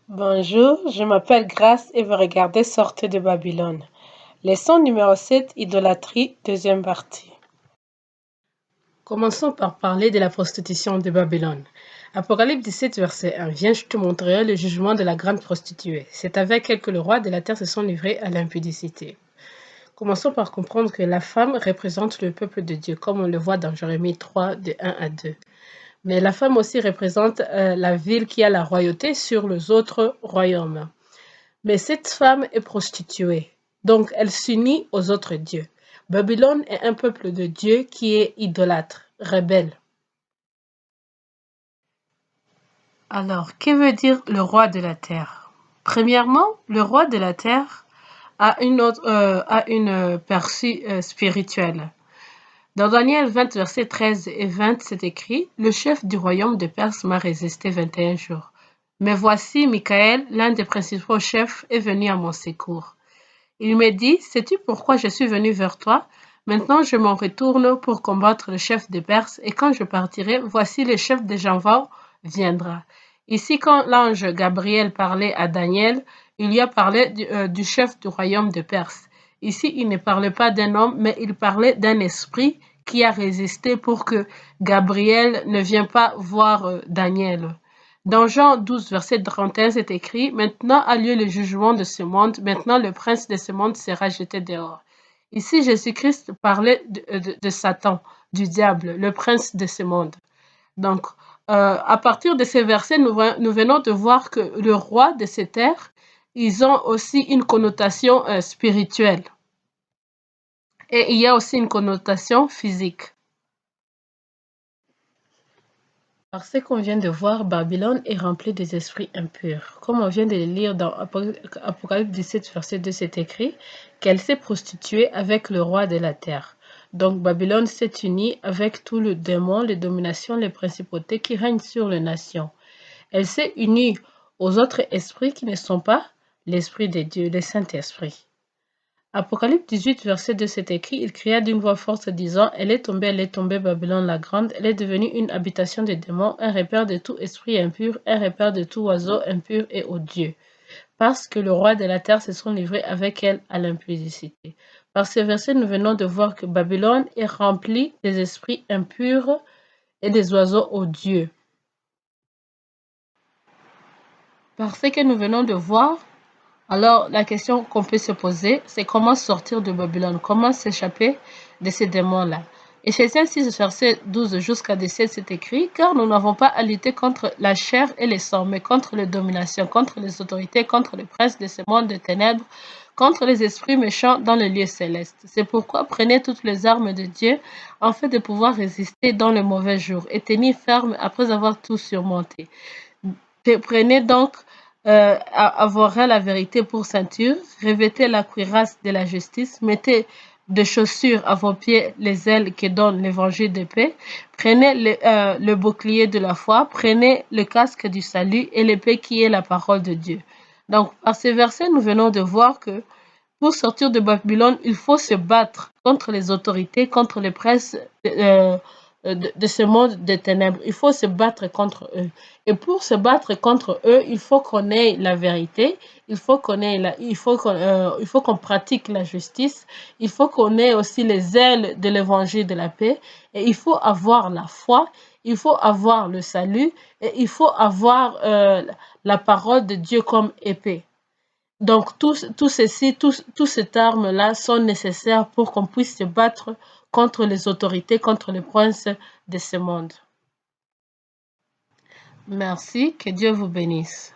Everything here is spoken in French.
Bonjour, je m'appelle Grace et vais regarder Sortez de Babylone. Leçon numéro 7, idolâtrie, deuxième partie. Commençons par parler de la prostitution de Babylone. Apocalypse 17, verset 1. Viens, je te montrerai le jugement de la grande prostituée. C'est avec elle que le roi de la terre se sont livrés à l'impudicité. Commençons par comprendre que la femme représente le peuple de Dieu, comme on le voit dans Jérémie 3, de 1 à 2. Mais la femme aussi représente la ville qui a la royauté sur les autres royaumes. Mais cette femme est prostituée, donc elle s'unit aux autres dieux. Babylone est un peuple de Dieu qui est idolâtre, rebelle. Alors, que veut dire le roi de la terre? Premièrement, le roi de la terre a une perçue spirituelle. Dans Daniel 20, versets 13 et 20, c'est écrit « Le chef du royaume de Perse m'a résisté 21 jours. Mais voici, Michael, l'un des principaux chefs, est venu à mon secours. Il me dit, sais-tu pourquoi je suis venu vers toi? Maintenant je m'en retourne pour combattre le chef des Perses, et quand je partirai, voici le chef des Janvors viendra. » Ici, quand l'ange Gabriel parlait à Daniel, il lui a parlé du chef du royaume de Perse. Ici, il ne parlait pas d'un homme, mais il parlait d'un esprit qui a résisté pour que Gabriel ne vienne pas voir Daniel. Dans Jean 12, verset 31, c'est écrit « Maintenant a lieu le jugement de ce monde, maintenant le prince de ce monde sera jeté dehors. » Ici, Jésus-Christ parlait de Satan, du diable, le prince de ce monde. Donc, à partir de ces versets, nous venons de voir que le roi de ces terres, ils ont aussi une connotation spirituelle. Et il y a aussi une connotation physique. Par ce qu'on vient de voir, Babylone est remplie des esprits impurs. Comme on vient de le lire dans Apocalypse 17, verset 2, c'est écrit qu'elle s'est prostituée avec le roi de la terre. Donc Babylone s'est unie avec tout le démon, les dominations, les principautés qui règnent sur les nations. Elle s'est unie aux autres esprits qui ne sont pas l'esprit de Dieu, le Saint-Esprit. Apocalypse 18, verset 2, c'est écrit, il cria d'une voix forte disant, elle est tombée, Babylone la grande, elle est devenue une habitation des démons, un repère de tout esprit impur, un repère de tout oiseau impur et odieux, parce que le roi de la terre se sont livrés avec elle à l'impudicité. Par ce verset, nous venons de voir que Babylone est remplie des esprits impurs et des oiseaux odieux. Par ce que nous venons de voir, alors, la question qu'on peut se poser, c'est comment sortir de Babylone, comment s'échapper de ces démons-là. Éphésiens 6, verset 12 jusqu'à 17, c'est écrit, car nous n'avons pas à lutter contre la chair et les sangs, mais contre les dominations, contre les autorités, contre les princes de ce monde de ténèbres, contre les esprits méchants dans les lieux célestes. C'est pourquoi prenez toutes les armes de Dieu, afin de pouvoir résister dans le mauvais jour et tenir ferme après avoir tout surmonté. Prenez donc avoir la vérité pour ceinture, revêtez la cuirasse de la justice, mettez de chaussures à vos pieds les ailes que donne l'évangile de paix, prenez le bouclier de la foi, prenez le casque du salut et l'épée qui est la parole de Dieu. Donc, par ces versets, nous venons de voir que pour sortir de Babylone, il faut se battre contre les autorités, contre les princes de ce monde des ténèbres. Il faut se battre contre eux. Et pour se battre contre eux, il faut qu'on ait la vérité, il faut qu'on pratique la justice, il faut qu'on ait aussi les ailes de l'évangile de la paix, et il faut avoir la foi, il faut avoir le salut, et il faut avoir la parole de Dieu comme épée. Donc, tous ces armes-là sont nécessaires pour qu'on puisse se battre contre les autorités, contre les princes de ce monde. Merci, que Dieu vous bénisse.